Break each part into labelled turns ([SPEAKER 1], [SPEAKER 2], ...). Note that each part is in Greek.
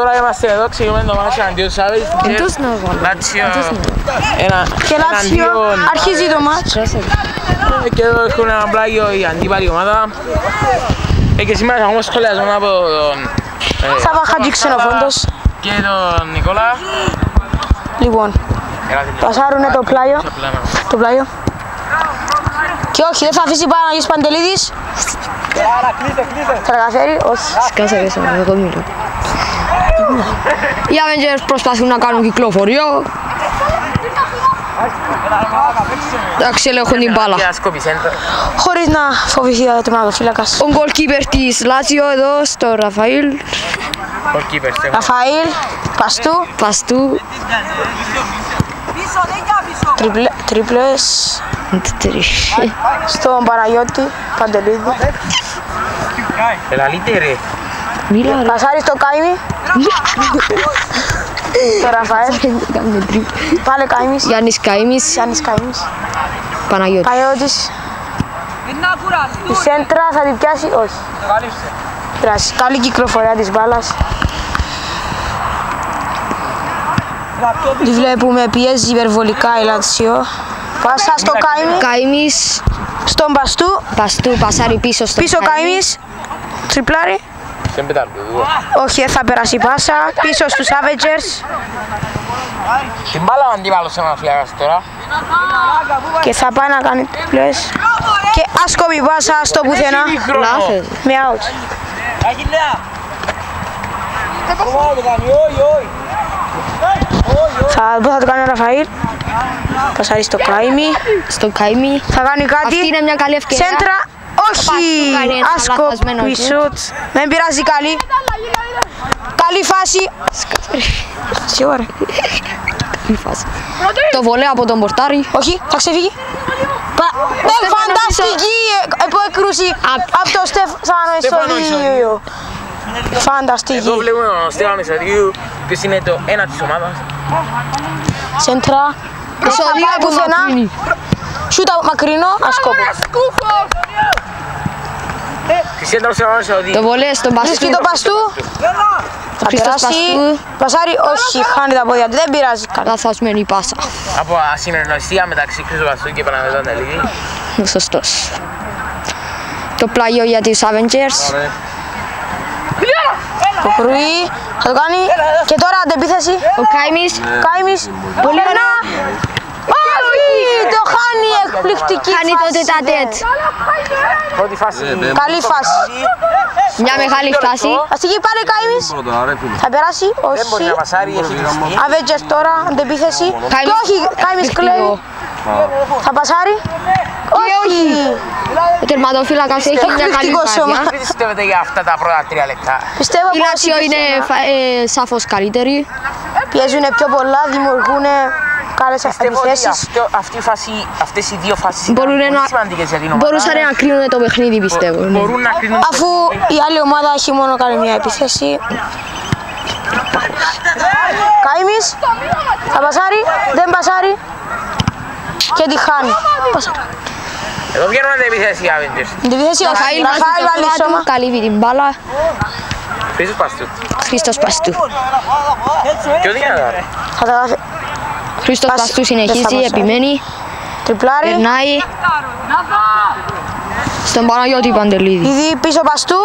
[SPEAKER 1] τώρα είμαστε εδώ, ξεκινούμε το μάτσο αντίον του Σάββιτς. Λάτσιο εναντίον...
[SPEAKER 2] Αρχίζει το μάτσο.
[SPEAKER 1] Και εδώ έχουν ένα πλάγιο η αντίπαλη ομάδα. Και σήμερα θα έχουμε σχολιασμό από τον...
[SPEAKER 2] Σάβα Χατζη Ξενοφόντος.
[SPEAKER 1] Και τον Νικόλα.
[SPEAKER 2] Λοιπόν, πασάρουνε το πλάγιο. Το πλάγιο. Και όχι, δεν θα αφήσει Παναγιώτης Παντελίδης. Θα τα καταφέρει, όχι.
[SPEAKER 3] Σκάσα και σαν εγώ μιλώ. Οι Avengers προσπαθούν να κάνουν κυκλοφορία. Εντάξει, ελέγχουν την μπάλα.
[SPEAKER 2] Χωρίς να φοβηθεί ο τερματοφύλακας.
[SPEAKER 3] Ο goalkeeper της Λάτσιο εδώ στο Ραφαήλ.
[SPEAKER 2] Ραφαήλ, Παστού. Τρίπλες. Στον Παναγιώτη Παντελίδη.
[SPEAKER 1] Ελαλίτε
[SPEAKER 2] Πασάρι στο Κάιμι. Το Ραφαέλ. Πάλι Κάιμις.
[SPEAKER 3] Γιάννης Κάιμις.
[SPEAKER 2] Παναγιώτης. Η σέντρα θα την πιάσει, όχι. Πειράζει. Καλή κυκλοφορία της μπάλας. Τη βλέπουμε, πιέζει υπερβολικά η Λάτσιο. Πάσα στο Κάιμι.
[SPEAKER 3] Κάιμις.
[SPEAKER 2] Στον Παστού.
[SPEAKER 3] Πασάρι πίσω στο
[SPEAKER 2] Πίσω Κάιμις. Τριπλάρι. Όχι, θα περάσει η πάσα. Πίσω στους Avengers.
[SPEAKER 1] Την μπάλα ο αντίπαλος ένας φλιάγας τώρα.
[SPEAKER 2] Και θα πάει να κάνει τριπλές. Και άσκοπη πάσα στο πουθενά.
[SPEAKER 3] Λάθος.
[SPEAKER 2] Με out. Θα το κάνει ο Ραφαήλ. Πασάρει στο Κάιμι. Θα κάνει κάτι.
[SPEAKER 3] Αυτή είναι μια καλή ευκαιρία.
[SPEAKER 2] Σέντρα. Όχι. Άσκοπη σουτ. Δεν πειράζει, καλή. Καλή φάση. Σίγουρα.
[SPEAKER 3] Το βολέ από τον πορτάρι.
[SPEAKER 2] Όχι, θα ξεφύγει. Φανταστική επέκρουση από τον Στέφανο Ισοδίου. Φανταστική.
[SPEAKER 1] Εδώ βλέπουμε τον Στέφανο Ισοδίου, ποιος είναι το ένα της ομάδας.
[SPEAKER 2] Σέντρα.
[SPEAKER 3] Ισοδίου από
[SPEAKER 2] πουθενά. Σούτα μακρινό, ασκόπο.
[SPEAKER 3] Το βολέ στον Παστού.
[SPEAKER 2] Βρίσκει το Παστού. Θα περάσει. Πασάρι, όχι, χάνει τα πόδια του, δεν πειράζει.
[SPEAKER 3] Λαθασμένη πάσα.
[SPEAKER 1] Από ασυνεννοησία μεταξύ Χρήστο Παστού και Παναγιώτη Παντελίδη.
[SPEAKER 3] Σωστός. Το πλάγιο για τους Avengers.
[SPEAKER 2] Το κρούει, θα το κάνει. Και τώρα αντεπίθεση.
[SPEAKER 3] Ο Κάιμις.
[SPEAKER 2] Πολύ ωραία. Όχι, το χάνει, εκπληκτική φάση.
[SPEAKER 3] Χάνει το τετατέτ.
[SPEAKER 1] Πρώτη φάση.
[SPEAKER 2] Καλή φάση.
[SPEAKER 3] Μια μεγάλη φάση.
[SPEAKER 2] Αστική πάλι Κάιμις. Θα περάσει,
[SPEAKER 1] Δεν μπορεί
[SPEAKER 2] όχι.
[SPEAKER 1] να πασάρει, έχει κλειστεί.
[SPEAKER 2] Avengers τώρα, αντεπίθεση. Και όχι, Κάιμις κλαίει. Θα πασάρει. Όχι.
[SPEAKER 3] Ο τερματοφύλακας έχει μια καλή βάρδια.
[SPEAKER 1] Τι πιστεύετε για αυτά τα πρώτα 3 λεπτά?
[SPEAKER 2] Πιστεύω
[SPEAKER 3] Η Λάτσιο είναι σαφώς καλύτερη.
[SPEAKER 2] πιέζουν πιο πολλά, δημιουργούν καλές
[SPEAKER 1] Πιστεύω ότι
[SPEAKER 2] αντιθέσεις.
[SPEAKER 1] αυτές οι δύο φάσεις ήταν πολύ σημαντικές για την ομάδα.
[SPEAKER 3] Μπορούσαν να κρίνουν το παιχνίδι, πιστεύω.
[SPEAKER 1] Μπορούν να κρίνουν το
[SPEAKER 2] Αφού η άλλη ομάδα έχει μόνο κάνει μια επίθεση. Κάιμις, θα πασάρει, δεν πασάρει και τη χάνει.
[SPEAKER 1] Εδώ βγαίνουν αντεπιθέσεις οι Avengers.
[SPEAKER 2] Αντιπίθεση,
[SPEAKER 3] Ραφαήλ
[SPEAKER 2] Ραφαήλ βάλει σώμα.
[SPEAKER 3] καλύβει την μπάλα.
[SPEAKER 1] Χρήστος Παστού.
[SPEAKER 3] Χρήστος Παστού.
[SPEAKER 1] Πιο δυνατά ρε.
[SPEAKER 2] Θα τα δώσει.
[SPEAKER 3] Χρήστος
[SPEAKER 2] Πας-
[SPEAKER 3] Παστού
[SPEAKER 2] δεν θα
[SPEAKER 3] συνεχίζει,
[SPEAKER 2] πασάρει.
[SPEAKER 3] επιμένει.
[SPEAKER 2] Τριπλάρι,
[SPEAKER 3] Περνάει. Στον Παναγιώτη Παντελίδη.
[SPEAKER 2] ήδη πίσω Παστού.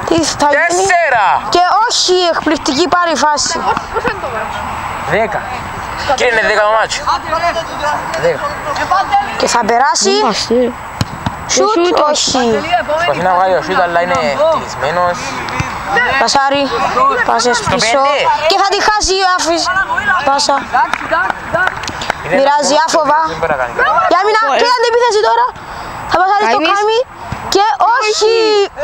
[SPEAKER 2] Τι θα γίνει.
[SPEAKER 1] 4!
[SPEAKER 2] Και όχι, εκπληκτική πάλι φάση.
[SPEAKER 1] 10. Και είναι 10 το μάτσο. 10.
[SPEAKER 2] Και θα περάσει.
[SPEAKER 3] Είμαστε.
[SPEAKER 2] Σουτ, όχι.
[SPEAKER 1] Προσπαθεί να βγάλει ο σούτ αλλά είναι κλεισμένος.
[SPEAKER 2] Πασάρι, πάσες πίσω.
[SPEAKER 1] πέντε.
[SPEAKER 2] Και θα τη χάσει η άφης. Πάσα. Μοιράζει άφοβα.
[SPEAKER 1] Δεν μπορεί να κάνει κάτι.
[SPEAKER 2] Για μήνα, και αντεπίθεση τώρα. Θα πασάρει στο
[SPEAKER 3] Κάιμις.
[SPEAKER 2] Κάιμι. Και όχι.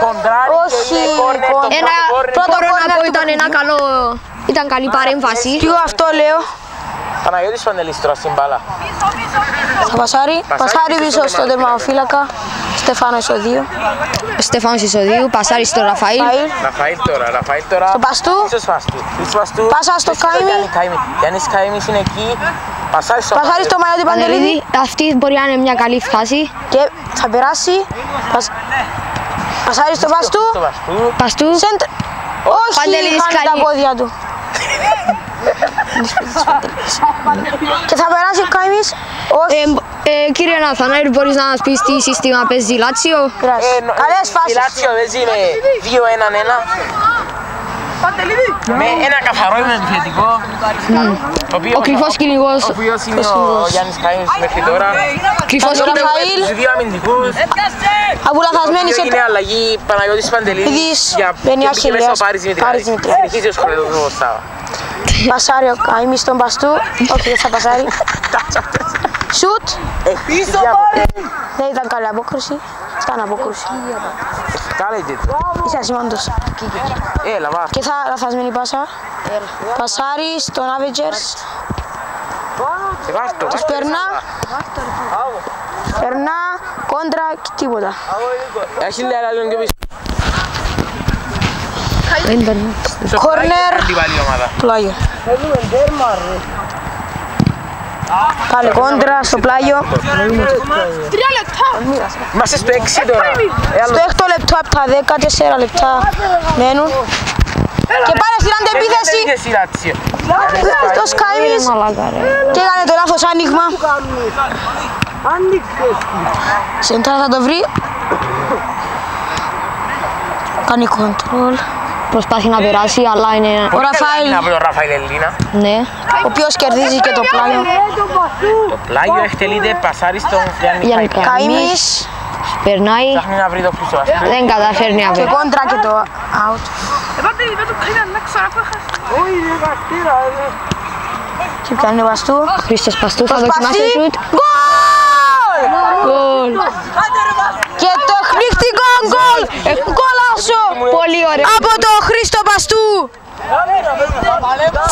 [SPEAKER 1] Κοντράρι και
[SPEAKER 2] Όχι.
[SPEAKER 1] είναι κόρνερ, το
[SPEAKER 3] Ένα
[SPEAKER 2] Πρώτο
[SPEAKER 3] μπορώ να
[SPEAKER 2] κόρνερ
[SPEAKER 3] πω
[SPEAKER 2] του
[SPEAKER 3] ήταν ένα καλό. Ήταν καλή παρέμβαση.
[SPEAKER 2] Τι αυτό λέω.
[SPEAKER 1] Παναγιώτης Παντελής τώρα στην μπάλα.
[SPEAKER 2] Θα πασάρει. Πασάρει πίσω στον τερματοφύλακα. Στέφανο Ισοδίου.
[SPEAKER 3] Στέφανος Ισοδίου, πασάρει στο Ραφαήλ.
[SPEAKER 1] Ραφαήλ τώρα.
[SPEAKER 2] Στο Παστού.
[SPEAKER 1] Χρήστος Παστού.
[SPEAKER 2] Πάσα στο Κάιμι.
[SPEAKER 1] Γιάννης Κάιμις είναι εκεί. Πασάρι στο
[SPEAKER 2] Πασάρει στο Παναγιώτη Παντελίδη.
[SPEAKER 3] Παντελίδη, αυτή μπορεί να είναι μια καλή φάση.
[SPEAKER 2] Και θα περάσει. Πασάρει στο Παστού.
[SPEAKER 1] Παστού.
[SPEAKER 3] Παστού.
[SPEAKER 2] Όχι,
[SPEAKER 3] Παντελίδης
[SPEAKER 2] χάνει τα
[SPEAKER 3] καλή.
[SPEAKER 2] πόδια του. Και θα περάσει ο Καϊμής.
[SPEAKER 3] Κύριε Ναθαναήλ, μπορείς να μας πεις τι σύστημα παίζει η Λάτσιο?
[SPEAKER 2] Καλές
[SPEAKER 1] Η
[SPEAKER 2] φάσεις.
[SPEAKER 1] Λάτσιο παίζει με 2-1-1. Με ένα καθαρό επιθετικό.
[SPEAKER 3] Ο κρυφός κυνηγός.
[SPEAKER 1] Ο οποίος είναι ο Γιάννης Καϊμής μέχρι τώρα.
[SPEAKER 3] Κρυφός
[SPEAKER 2] Ραφαήλ.
[SPEAKER 1] Τους δύο αμυντικούς.
[SPEAKER 2] Απολαθασμένη σε
[SPEAKER 1] Είναι αλλαγή Παναγιώτης Παντελίδης
[SPEAKER 2] Πηδής,
[SPEAKER 1] για
[SPEAKER 2] μπαίνει
[SPEAKER 1] και
[SPEAKER 2] Αχιλλέας,
[SPEAKER 1] μέσα ο Πάρης
[SPEAKER 2] Πάρης
[SPEAKER 1] Δημητριάδης.
[SPEAKER 2] Δημητριάδης.
[SPEAKER 1] Συνεχίζει ο σχολιασμός Σάβα.
[SPEAKER 2] Πασάρει ο Καϊμής στον Παστού. Όχι, δεν θα πασάρει. Σουτ.
[SPEAKER 1] Πίσω Πάρη!
[SPEAKER 2] Δεν ήταν καλή απόκριση. Ήταν απόκριση.
[SPEAKER 1] Κάλετε.
[SPEAKER 2] Είσαι ασήμαντος.
[SPEAKER 1] Έλα βά.
[SPEAKER 2] Και θα λαθασμένη πάσα. Πασάρει στον Avengers. Τους περνά. Περνά, κόντρα και τίποτα.
[SPEAKER 1] Αχιλλέα λίγο και πίσω.
[SPEAKER 2] Κόρνερ.
[SPEAKER 1] Αντιπαλή ομάδα.
[SPEAKER 2] Πλάγιο. Πάλι κόντρα στο πλάγιο.
[SPEAKER 1] Είμαστε στο 6 τώρα.
[SPEAKER 2] Στο 8 λεπτό από τα 14 λεπτά μένουν. Και πάνε στην αντεπίθεση. Το Σκάιμις και έκανε το λάθος άνοιγμα. Σεντρά θα το βρει. Κάνει κοντρόλ.
[SPEAKER 3] Προσπάθει να περάσει, αλλά είναι...
[SPEAKER 2] Ο Ραφαήλ,
[SPEAKER 1] Να βρει ο Ραφαήλ Ελλήνα.
[SPEAKER 3] Ναι.
[SPEAKER 2] ο οποίος κερδίζει και το πλάγιο.
[SPEAKER 1] Το πλάγιο εκτελείται πασάρι στον Γιάννη
[SPEAKER 3] Γιάννη
[SPEAKER 1] Καϊμή.
[SPEAKER 2] Καϊμής
[SPEAKER 3] Περνάει,
[SPEAKER 1] Ψάχνει να βρει το πίσω.
[SPEAKER 3] δεν καταφέρνει να
[SPEAKER 2] και
[SPEAKER 3] περάσει.
[SPEAKER 2] κόντρα και το out. Και πιάνει ο Παστού.
[SPEAKER 3] Χρήστος Παστού θα
[SPEAKER 2] Προσπαθεί.
[SPEAKER 3] δοκιμάσει σουτ.
[SPEAKER 2] Γκολ!
[SPEAKER 3] Γκολ.
[SPEAKER 2] Και το εκπληκτικό γκολ! Γκολάσο!
[SPEAKER 3] Πολύ ωραίο.
[SPEAKER 2] Από το Χρήστο Παστού!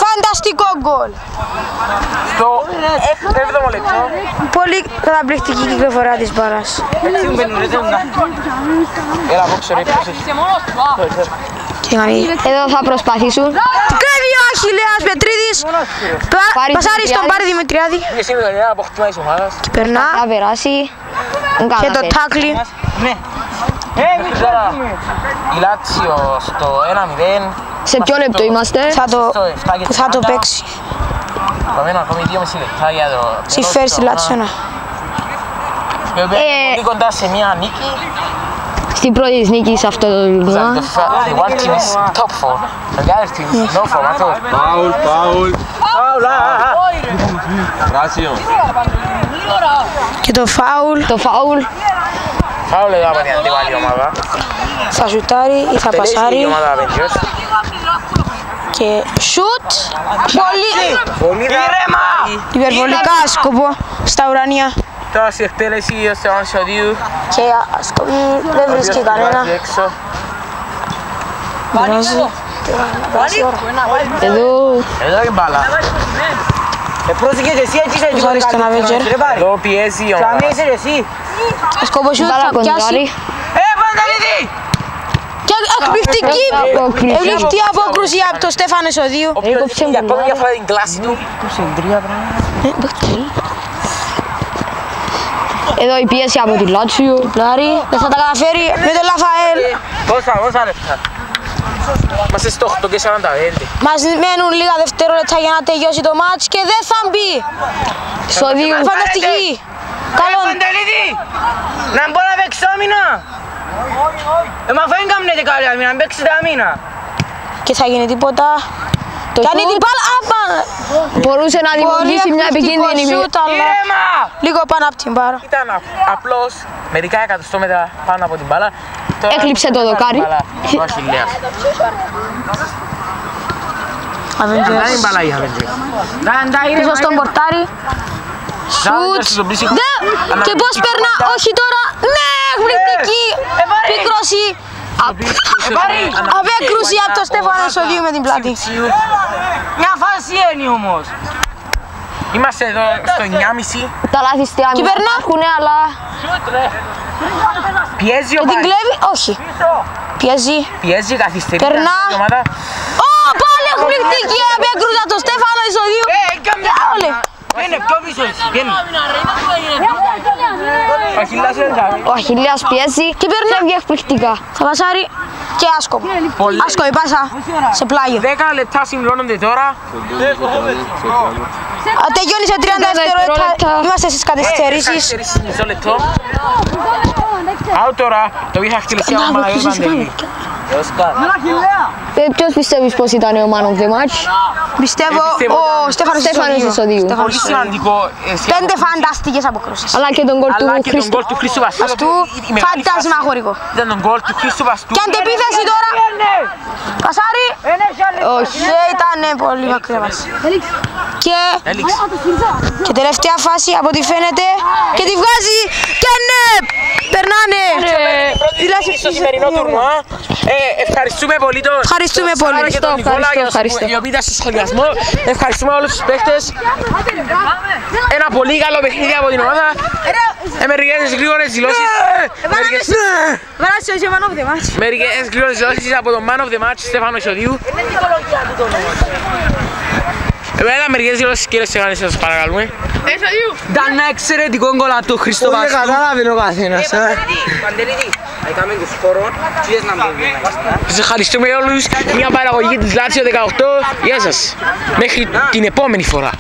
[SPEAKER 2] Φανταστικό γκολ!
[SPEAKER 1] Στο 7ο λεπτό.
[SPEAKER 2] Πολύ καταπληκτική κυκλοφορία της μπάλας.
[SPEAKER 1] Έλα απόξε ρε πίσω.
[SPEAKER 2] Και κάνει.
[SPEAKER 3] Εδώ θα προσπαθήσουν.
[SPEAKER 2] Κρέβει ο Αχιλλέας Πετρίδης.
[SPEAKER 3] Πάρη
[SPEAKER 2] Πασάρει στον
[SPEAKER 3] Δημητριάδη.
[SPEAKER 2] Πάρη Δημητριάδη.
[SPEAKER 1] Είναι σήμερα ένα αποκτήμα της ομάδας.
[SPEAKER 2] Περνά
[SPEAKER 3] Θα περάσει. Δεν
[SPEAKER 2] και το
[SPEAKER 3] καταφέρει.
[SPEAKER 2] τάκλι.
[SPEAKER 1] Μέχρι τώρα η Λάτσιο στο 1-0.
[SPEAKER 3] Σε ποιο λεπτό είμαστε?
[SPEAKER 2] Θα το παίξει.
[SPEAKER 1] Παραμένουν ακόμη 2,5 λεπτά για το...
[SPEAKER 2] Συμφέρει στη Λάτσιο.
[SPEAKER 1] Η οποία είναι πολύ κοντά σε μια νίκη.
[SPEAKER 3] Στην πρώτη της νίκης αυτό το τουρνουά.
[SPEAKER 1] The one team is top 4. And the other team is no form at all.
[SPEAKER 4] Foul. Ράσιο.
[SPEAKER 2] Και το φάουλ
[SPEAKER 3] Το φάουλ.
[SPEAKER 1] Φάουλ εδώ από την αντιπάλη ομάδα.
[SPEAKER 2] θα σουτάρει ή θα
[SPEAKER 1] Τελέσει η
[SPEAKER 2] πασάρει.
[SPEAKER 1] ομάδα Avengers.
[SPEAKER 2] Και σουτ. Πολύ
[SPEAKER 1] Πολύ ήρεμα!
[SPEAKER 2] υπερβολικά σκοπό στα ουρανία.
[SPEAKER 1] Τώρα στη εκτέλεση ο Στεφάνος Σιωδίου.
[SPEAKER 2] Και σκοπή δεν βρίσκει κανένα.
[SPEAKER 1] Έξω.
[SPEAKER 2] Μοιράζει.
[SPEAKER 3] Εδώ.
[SPEAKER 1] Εδώ η μπάλα.
[SPEAKER 2] Πασάρει στον Avenger.
[SPEAKER 1] Εδώ πιέζει η ομάδα.
[SPEAKER 2] Σκοπό σουτ
[SPEAKER 3] Μπάλα
[SPEAKER 2] θα πιάσει.
[SPEAKER 3] κοντράρει.
[SPEAKER 2] Και εκπληκτική
[SPEAKER 3] Απόκριση.
[SPEAKER 2] ευληκτή απόκρουση από τον Στέφανο Σοδίου.
[SPEAKER 1] Ο οποίος
[SPEAKER 3] Έκοψε
[SPEAKER 1] για ακόμη
[SPEAKER 3] μπουλά.
[SPEAKER 1] μια φορά την κλάση του.
[SPEAKER 3] Εδώ η πίεση από τη Λάτσιο.
[SPEAKER 2] Πλάρι, δεν θα τα καταφέρει με τον Λαφαέλ.
[SPEAKER 1] Πόσα λεπτά. Είμαστε στο 8 και 45.
[SPEAKER 2] Μας μένουν λίγα δευτερόλεπτα για να τελειώσει το μάτς και δεν θα μπει.
[SPEAKER 3] Σοδίου.
[SPEAKER 2] Φανταστική. Καλό.
[SPEAKER 5] Παντελίδη, να μπορώ να παίξω άμυνα. Μα αφού δεν κάνετε καλή άμυνα, να παίξετε άμυνα.
[SPEAKER 2] Και θα γίνει τίποτα.
[SPEAKER 3] Το
[SPEAKER 2] Κάνει την
[SPEAKER 3] σουτ
[SPEAKER 2] μπάλα. Άμπα.
[SPEAKER 3] μπορούσε να δημιουργήσει μια επικίνδυνη
[SPEAKER 2] σουτ, αλλά
[SPEAKER 5] Ήρεμα!
[SPEAKER 2] λίγο πάνω από την μπάρα.
[SPEAKER 1] Ήταν απλώς μερικά εκατοστόμετρα πάνω από την μπάλα. Τώρα
[SPEAKER 3] Έκλειψε το δοκάρι.
[SPEAKER 1] Ο Αχιλλέας. Δεν είναι μπάλα η Avengers.
[SPEAKER 2] Πίσω στον πορτάρι. Σουτ. Και πώς περνά. Όχι τώρα. Ναι, εκπληκτική. Πίκρωση. Απέκρουση από τον Στέφανο Σοδίου με την πλάτη.
[SPEAKER 5] Μια φάση είναι όμως.
[SPEAKER 1] Είμαστε εδώ στο 9.30.
[SPEAKER 3] Τα λάθη στη άμυνα
[SPEAKER 2] περνά.
[SPEAKER 3] υπάρχουν, αλλά
[SPEAKER 1] Πιέζει ο
[SPEAKER 2] Και την
[SPEAKER 1] Πάρης.
[SPEAKER 2] κλέβει. Όχι. Πιέζει.
[SPEAKER 1] Πιέζει καθυστερεί.
[SPEAKER 2] Περνά.
[SPEAKER 1] η ομάδα.
[SPEAKER 2] Ω, πάλι εκπληκτική απέκρουση από τον Στέφανο Σοδίου. Όλε.
[SPEAKER 5] Είναι πιο πίσω έτσι, βγαίνει.
[SPEAKER 1] Ο Αχιλλέας δεν κάνει.
[SPEAKER 3] ο Αχιλλέας πιέζει
[SPEAKER 2] Και περνά.
[SPEAKER 3] φεύγει εκπληκτικά.
[SPEAKER 2] Θα πασάρει. και άσκοπο.
[SPEAKER 1] Πολύ.
[SPEAKER 2] Άσκοπη πάσα σε πλάγιο.
[SPEAKER 1] 10 λεπτά συμπληρώνονται τώρα.
[SPEAKER 2] Τελειώνει σε 30 δευτερόλεπτα. Είμαστε στις καθυστερήσεις.
[SPEAKER 1] Μισό λεπτό. Άου τώρα, το είχα χτυλιστεί από Μαλαγιώτη Παντελή.
[SPEAKER 3] Ποιος πιστεύεις πως ήταν ο man of the match?
[SPEAKER 2] Πιστεύω ο Στέφανος
[SPEAKER 3] Ισοδίου.
[SPEAKER 1] Πολύ σημαντικό.
[SPEAKER 2] 5 φανταστικές αποκρούσεις.
[SPEAKER 3] Αλλά και τον γκολ
[SPEAKER 1] Αλλά
[SPEAKER 3] του
[SPEAKER 1] και τον
[SPEAKER 3] Χρήστου.
[SPEAKER 1] γκολ του Χρήστου Βαστού.
[SPEAKER 2] Αυτού φαντασμαγορικό.
[SPEAKER 1] Ήταν τον γκολ του Χρήστου Βαστού.
[SPEAKER 2] Και αντεπίθεση τώρα. Πασάρι.
[SPEAKER 3] Όχι.
[SPEAKER 2] Και ήταν πολύ μακριά βάση.
[SPEAKER 1] Έληξε.
[SPEAKER 2] Και τελευταία φάση από ό,τι φαίνεται. Και τη βγάζει. Και ναι. Περνάνε.
[SPEAKER 1] Στο σημερινό τουρνουά. Ευχαριστούμε πολύ τον
[SPEAKER 2] Ευχαριστούμε πολύ.
[SPEAKER 1] Σάρα και τον Νικόλα οι οποίοι ήταν στο σχολιασμό. Ευχαριστούμε όλους τους παίχτες. Ένα πολύ καλό παιχνίδι από την ομάδα. Μερικές γρήγορες δηλώσεις. Μερικές γρήγορες δηλώσεις από τον man of the match Στέφανο Ισοδίου. Εμένα μερικές δηλώσεις κύριε Στεφάνη, σας παρακαλούμε.
[SPEAKER 5] Ήταν ένα εξαιρετικό γκολ από τον Χρήστο Βαστού. Δεν καταλάβαινε ο καθένας.
[SPEAKER 4] Παντελίδη, θα κάνουμε τους χώρων και να μπούμε.
[SPEAKER 1] Σας ευχαριστούμε όλους. Μια παραγωγή της Λάτσιο 18. Γεια σας. Μέχρι την επόμενη φορά.